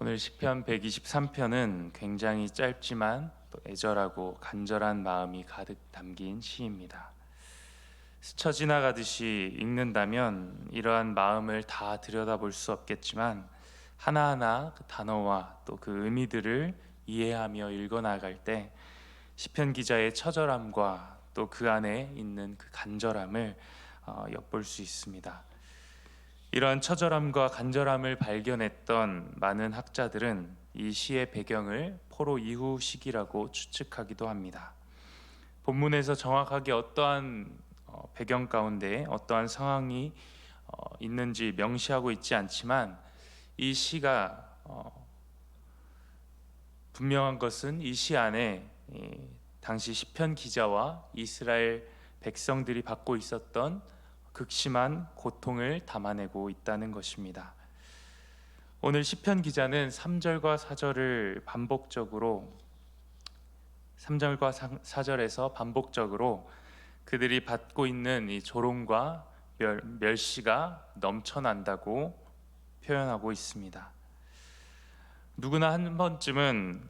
오늘 시편 123편은 굉장히 짧지만 또 애절하고 간절한 마음이 가득 담긴 시입니다. 스쳐 지나가듯이 읽는다면 이러한 마음을 다 들여다볼 수 없겠지만 하나하나 그 단어와 또 그 의미들을 이해하며 읽어나갈 때 시편 기자의 처절함과 또 그 안에 있는 그 간절함을 엿볼 수 있습니다. 이러한 처절함과 간절함을 발견했던 많은 학자들은 이 시의 배경을 포로 이후 시기라고 추측하기도 합니다. 본문에서 정확하게 어떠한 배경 가운데 어떠한 상황이 있는지 명시하고 있지 않지만 이 시가 분명한 것은 이 시 안에 당시 시편 기자와 이스라엘 백성들이 받고 있었던 극심한 고통을 담아내고 있다는 것입니다. 오늘 시편 기자는 3절과 4절을 반복적으로 3절과 4절에서 반복적으로 그들이 받고 있는 이 조롱과 멸시가 넘쳐난다고 표현하고 있습니다. 누구나 한 번쯤은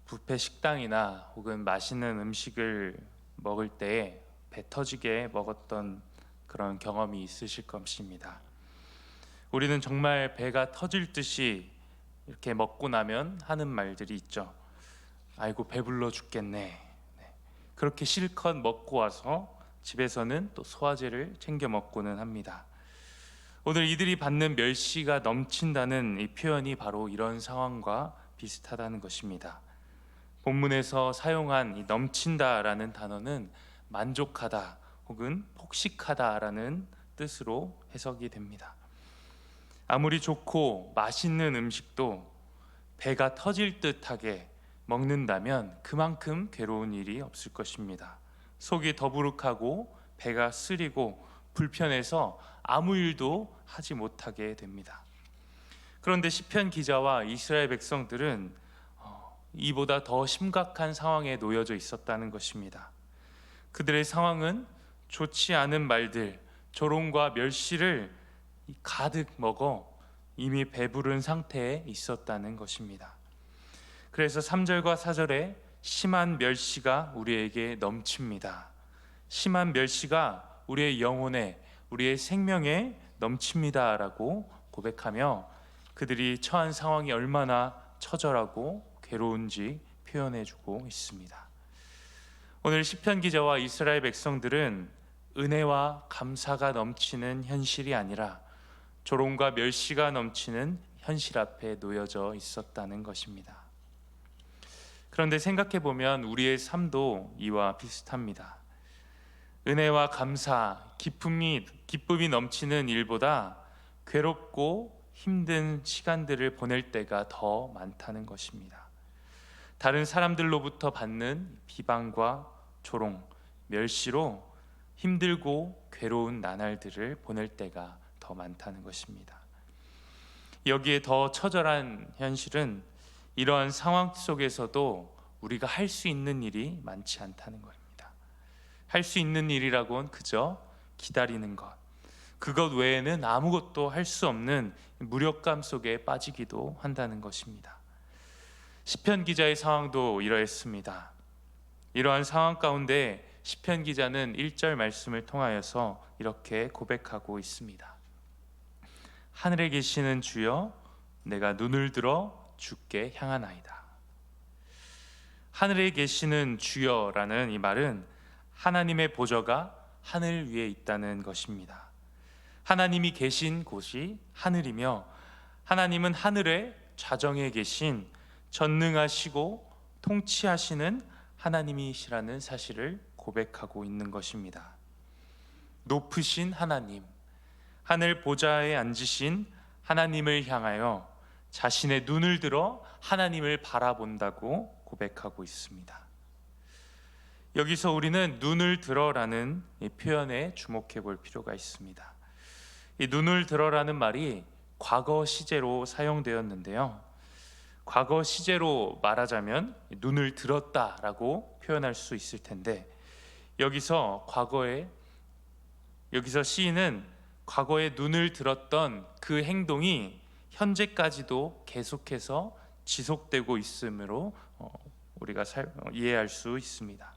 뷔페 식당이나 혹은 맛있는 음식을 먹을 때 배 터지게 먹었던 그런 경험이 있으실 것입니다. 우리는 정말 배가 터질 듯이 이렇게 먹고 나면 하는 말들이 있죠. 아이고 배불러 죽겠네. 그렇게 실컷 먹고 와서 집에서는 또 소화제를 챙겨 먹고는 합니다. 오늘 이들이 받는 멸시가 넘친다는 이 표현이 바로 이런 상황과 비슷하다는 것입니다. 본문에서 사용한 이 넘친다라는 단어는 만족하다 혹은 폭식하다라는 뜻으로 해석이 됩니다. 아무리 좋고 맛있는 음식도 배가 터질 듯하게 먹는다면 그만큼 괴로운 일이 없을 것입니다. 속이 더부룩하고 배가 쓰리고 불편해서 아무 일도 하지 못하게 됩니다. 그런데 시편 기자와 이스라엘 백성들은 이보다 더 심각한 상황에 놓여져 있었다는 것입니다. 그들의 상황은 좋지 않은 말들, 조롱과 멸시를 가득 먹어 이미 배부른 상태에 있었다는 것입니다. 그래서 3절과 4절에 심한 멸시가 우리에게 넘칩니다. 심한 멸시가 우리의 영혼에, 우리의 생명에 넘칩니다 라고 고백하며 그들이 처한 상황이 얼마나 처절하고 괴로운지 표현해주고 있습니다. 오늘 시편 기자와 이스라엘 백성들은 은혜와 감사가 넘치는 현실이 아니라 조롱과 멸시가 넘치는 현실 앞에 놓여져 있었다는 것입니다. 그런데 생각해 보면 우리의 삶도 이와 비슷합니다. 은혜와 감사, 기쁨이 넘치는 일보다 괴롭고 힘든 시간들을 보낼 때가 더 많다는 것입니다. 다른 사람들로부터 받는 비방과 조롱, 멸시로 힘들고 괴로운 나날들을 보낼 때가 더 많다는 것입니다. 여기에 더 처절한 현실은 이러한 상황 속에서도 우리가 할 수 있는 일이 많지 않다는 것입니다. 할 수 있는 일이라고는 그저 기다리는 것, 그것 외에는 아무것도 할 수 없는 무력감 속에 빠지기도 한다는 것입니다. 시편 기자의 상황도 이러했습니다. 이러한 상황 가운데 시편 기자는 1절 말씀을 통하여서 이렇게 고백하고 있습니다. 하늘에 계시는 주여, 내가 눈을 들어 주께 향하나이다. 하늘에 계시는 주여라는 이 말은 하나님의 보좌가 하늘 위에 있다는 것입니다. 하나님이 계신 곳이 하늘이며 하나님은 하늘의 좌정에 계신 전능하시고 통치하시는 하나님이시라는 사실을 고백하고 있는 것입니다. 높으신 하나님, 하늘 보좌에 앉으신 하나님을 향하여 자신의 눈을 들어 하나님을 바라본다고 고백하고 있습니다. 여기서 우리는 눈을 들어라는 이 표현에 주목해 볼 필요가 있습니다. 이 눈을 들어라는 말이 과거 시제로 사용되었는데요. 과거 시제로 말하자면 눈을 들었다라고 표현할 수 있을 텐데 여기서 시인은 과거에 눈을 들었던 그 행동이 현재까지도 계속해서 지속되고 있으므로 우리가 이해할 수 있습니다.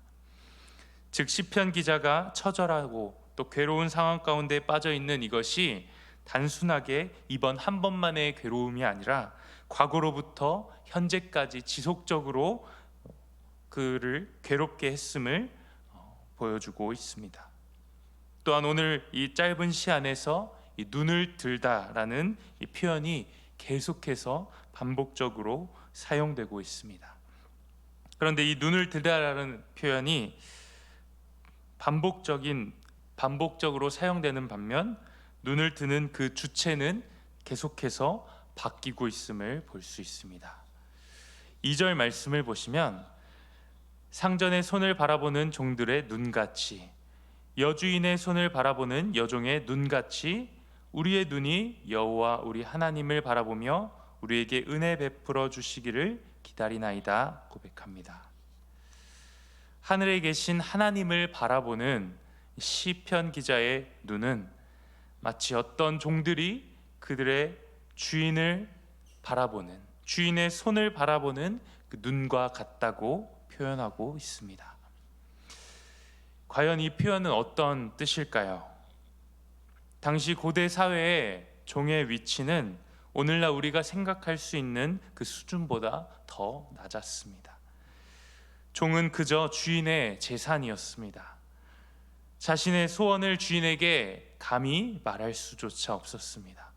즉 시편 기자가 처절하고 또 괴로운 상황 가운데 빠져 있는 이것이 단순하게 이번 한 번만의 괴로움이 아니라 과거로부터 현재까지 지속적으로 그를 괴롭게 했음을 보여주고 있습니다. 또한 오늘 이 짧은 시 안에서 이 눈을 들다라는 이 표현이 계속해서 반복적으로 사용되고 있습니다. 그런데 이 눈을 들다라는 표현이 반복적으로 사용되는 반면 눈을 드는 그 주체는 계속해서 바뀌고 있음을 볼 수 있습니다. 2절 말씀을 보시면 상전의 손을 바라보는 종들의 눈같이 여주인의 손을 바라보는 여종의 눈같이 우리의 눈이 여호와 우리 하나님을 바라보며 우리에게 은혜 베풀어 주시기를 기다리나이다 고백합니다. 하늘에 계신 하나님을 바라보는 시편 기자의 눈은 마치 어떤 종들이 그들의 주인을 바라보는, 주인의 손을 바라보는 그 눈과 같다고 표현하고 있습니다. 과연 이 표현은 어떤 뜻일까요? 당시 고대 사회의 종의 위치는 오늘날 우리가 생각할 수 있는 그 수준보다 더 낮았습니다. 종은 그저 주인의 재산이었습니다. 자신의 소원을 주인에게 감히 말할 수조차 없었습니다.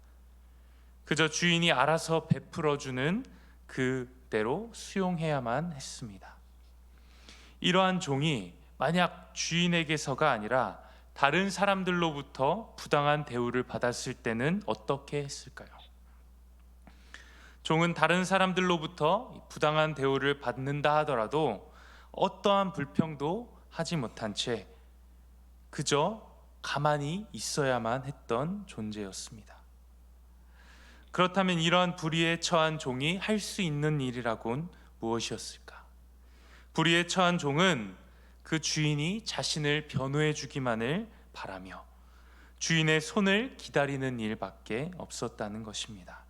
그저 주인이 알아서 베풀어주는 그대로 수용해야만 했습니다. 이러한 종이 만약 주인에게서가 아니라 다른 사람들로부터 부당한 대우를 받았을 때는 어떻게 했을까요? 종은 다른 사람들로부터 부당한 대우를 받는다 하더라도 어떠한 불평도 하지 못한 채 그저 가만히 있어야만 했던 존재였습니다. 그렇다면 이러한 불의에 처한 종이 할 수 있는 일이라곤 무엇이었을까? 불의에 처한 종은 그 주인이 자신을 변호해 주기만을 바라며 주인의 손을 기다리는 일밖에 없었다는 것입니다.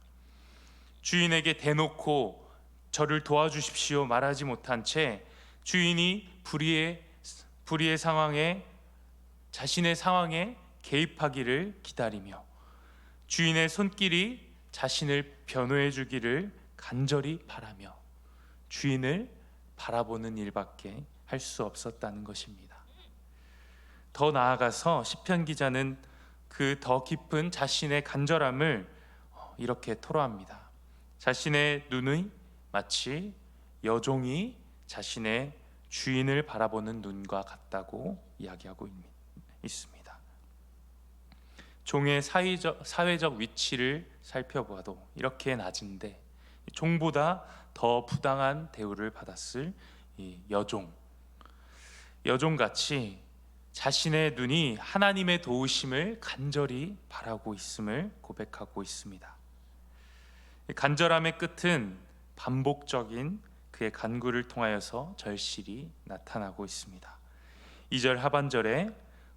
주인에게 대놓고 저를 도와주십시오 말하지 못한 채 주인이 불의의 상황에 자신의 상황에 개입하기를 기다리며 주인의 손길이 자신을 변호해 주기를 간절히 바라며 주인을 바라보는 일밖에 할 수 없었다는 것입니다. 더 나아가서 시편 기자는 그 더 깊은 자신의 간절함을 이렇게 토로합니다. 자신의 눈이 마치 여종이 자신의 주인을 바라보는 눈과 같다고 이야기하고 있습니다. 종의 사회적 위치를 살펴봐도 이렇게 낮은데 종보다 더 부당한 대우를 받았을 이 여종같이 자신의 눈이 하나님의 도우심을 간절히 바라고 있음을 고백하고 있습니다. 간절함의 끝은 반복적인 그의 간구를 통하여서 절실히 나타나고 있습니다. 2절 하반절에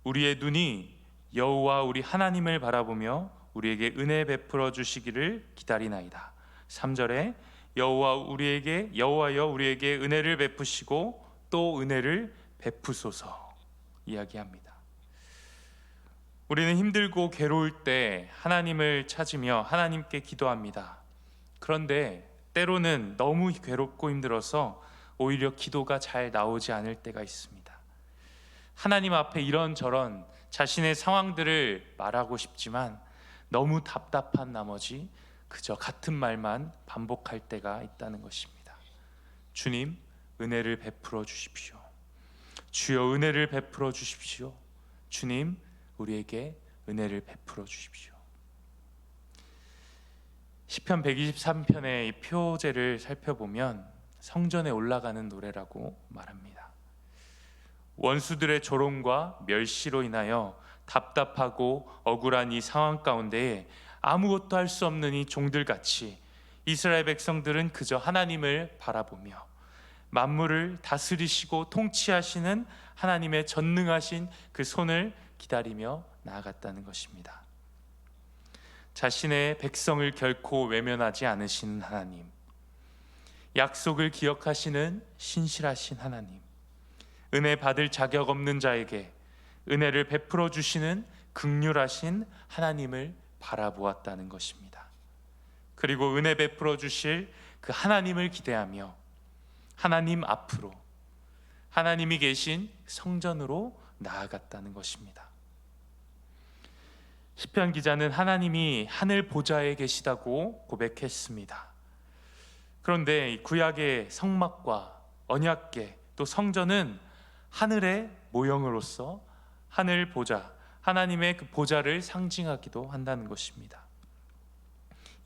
우리의 눈이 여호와 우리 하나님을 바라보며 우리에게 은혜 베풀어 주시기를 기다리나이다. 3절에 여호와여 우리에게 은혜를 베푸시고 또 은혜를 베푸소서 이야기합니다. 우리는 힘들고 괴로울 때 하나님을 찾으며 하나님께 기도합니다. 그런데 때로는 너무 괴롭고 힘들어서 오히려 기도가 잘 나오지 않을 때가 있습니다. 하나님 앞에 이런저런 자신의 상황들을 말하고 싶지만 너무 답답한 나머지 그저 같은 말만 반복할 때가 있다는 것입니다. 주님, 은혜를 베풀어 주십시오. 주여, 은혜를 베풀어 주십시오. 주님, 우리에게 은혜를 베풀어 주십시오. 시편 123편의 이 표제를 살펴보면 성전에 올라가는 노래라고 말합니다. 원수들의 조롱과 멸시로 인하여 답답하고 억울한 이 상황 가운데에 아무것도 할 수 없는 이 종들같이 이스라엘 백성들은 그저 하나님을 바라보며 만물을 다스리시고 통치하시는 하나님의 전능하신 그 손을 기다리며 나아갔다는 것입니다. 자신의 백성을 결코 외면하지 않으시는 하나님, 약속을 기억하시는 신실하신 하나님, 은혜 받을 자격 없는 자에게 은혜를 베풀어 주시는 긍휼하신 하나님을 바라보았다는 것입니다. 그리고 은혜 베풀어 주실 그 하나님을 기대하며 하나님 앞으로, 하나님이 계신 성전으로 나아갔다는 것입니다. 시편 기자는 하나님이 하늘 보좌에 계시다고 고백했습니다. 그런데 구약의 성막과 언약궤 또 성전은 하늘의 모형으로서 하늘 보좌, 하나님의 그 보좌를 상징하기도 한다는 것입니다.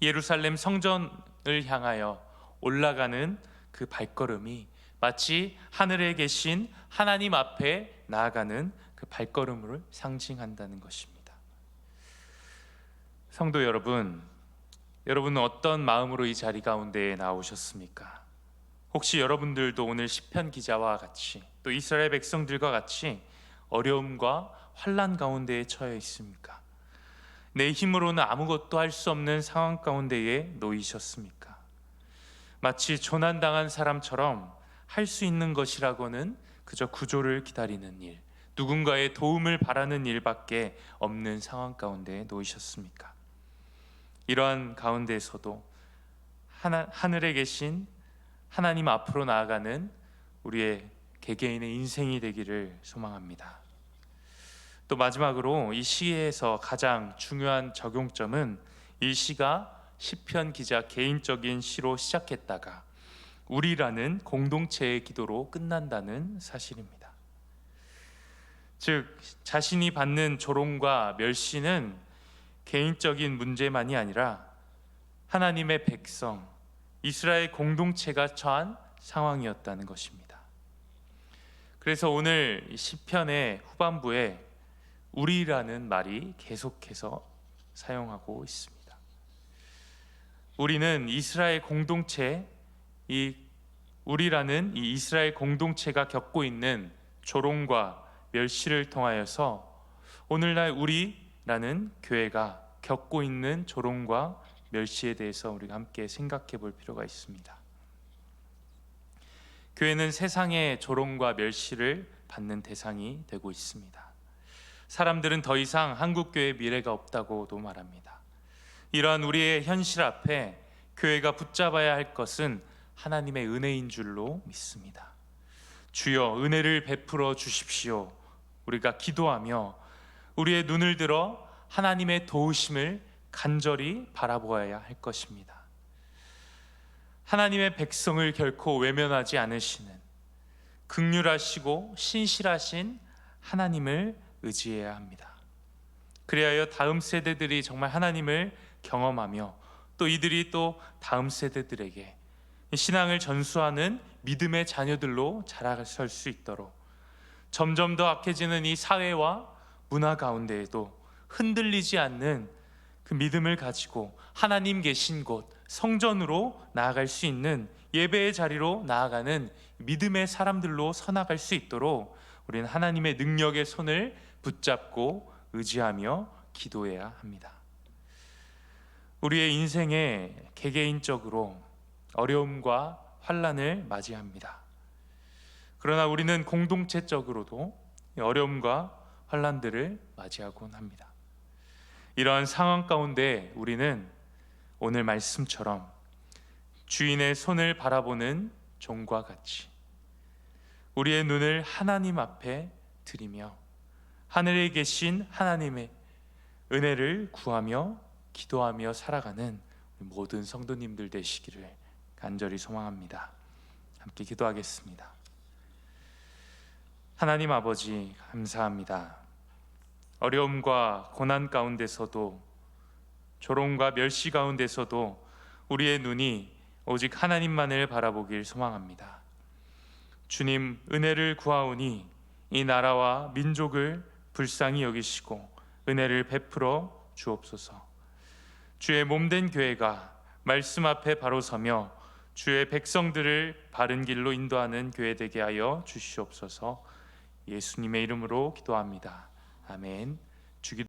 예루살렘 성전을 향하여 올라가는 그 발걸음이 마치 하늘에 계신 하나님 앞에 나아가는 그 발걸음을 상징한다는 것입니다. 성도 여러분, 여러분은 어떤 마음으로 이 자리 가운데에 나오셨습니까? 혹시 여러분들도 오늘 시편 기자와 같이 또 이스라엘 백성들과 같이 어려움과 환난 가운데에 처해 있습니까? 내 힘으로는 아무것도 할 수 없는 상황 가운데에 놓이셨습니까? 마치 조난당한 사람처럼 할 수 있는 것이라고는 그저 구조를 기다리는 일, 누군가의 도움을 바라는 일밖에 없는 상황 가운데에 놓이셨습니까? 이러한 가운데에서도 하늘에 계신 하나님 앞으로 나아가는 우리의 개개인의 인생이 되기를 소망합니다. 또 마지막으로 이 시에서 가장 중요한 적용점은 이 시가 시편 기자 개인적인 시로 시작했다가 우리라는 공동체의 기도로 끝난다는 사실입니다. 즉 자신이 받는 조롱과 멸시는 개인적인 문제만이 아니라 하나님의 백성, 이스라엘 공동체가 처한 상황이었다는 것입니다. 그래서 오늘 시편의 후반부에 우리라는 말이 계속해서 사용하고 있습니다. 우리는 이스라엘 공동체, 우리라는 이 이스라엘 공동체가 겪고 있는 조롱과 멸시를 통하여서 오늘날 우리라는 교회가 겪고 있는 조롱과 멸시에 대해서 우리가 함께 생각해 볼 필요가 있습니다. 교회는 세상의 조롱과 멸시를 받는 대상이 되고 있습니다. 사람들은 더 이상 한국교회의 미래가 없다고도 말합니다. 이러한 우리의 현실 앞에 교회가 붙잡아야 할 것은 하나님의 은혜인 줄로 믿습니다. 주여 은혜를 베풀어 주십시오. 우리가 기도하며 우리의 눈을 들어 하나님의 도우심을 간절히 바라보아야 할 것입니다. 하나님의 백성을 결코 외면하지 않으시는 긍휼하시고 신실하신 하나님을 의지해야 합니다. 그리하여 다음 세대들이 정말 하나님을 경험하며 또 이들이 또 다음 세대들에게 신앙을 전수하는 믿음의 자녀들로 자라설 수 있도록 점점 더 악해지는 이 사회와 문화 가운데에도 흔들리지 않는 그 믿음을 가지고 하나님 계신 곳 성전으로 나아갈 수 있는 예배의 자리로 나아가는 믿음의 사람들로 서나갈 수 있도록 우리는 하나님의 능력의 손을 붙잡고 의지하며 기도해야 합니다. 우리의 인생에 개개인적으로 어려움과 환난을 맞이합니다. 그러나 우리는 공동체적으로도 어려움과 환난들을 맞이하곤 합니다. 이러한 상황 가운데 우리는 오늘 말씀처럼 주인의 손을 바라보는 종과 같이 우리의 눈을 하나님 앞에 드리며 하늘에 계신 하나님의 은혜를 구하며 기도하며 살아가는 모든 성도님들 되시기를 간절히 소망합니다. 함께 기도하겠습니다. 하나님 아버지 감사합니다. 어려움과 고난 가운데서도 조롱과 멸시 가운데서도 우리의 눈이 오직 하나님만을 바라보길 소망합니다. 주님 은혜를 구하오니 이 나라와 민족을 불쌍히 여기시고 은혜를 베풀어 주옵소서. 주의 몸된 교회가 말씀 앞에 바로 서며 주의 백성들을 바른 길로 인도하는 교회 되게 하여 주시옵소서. 예수님의 이름으로 기도합니다. 아멘. 주기도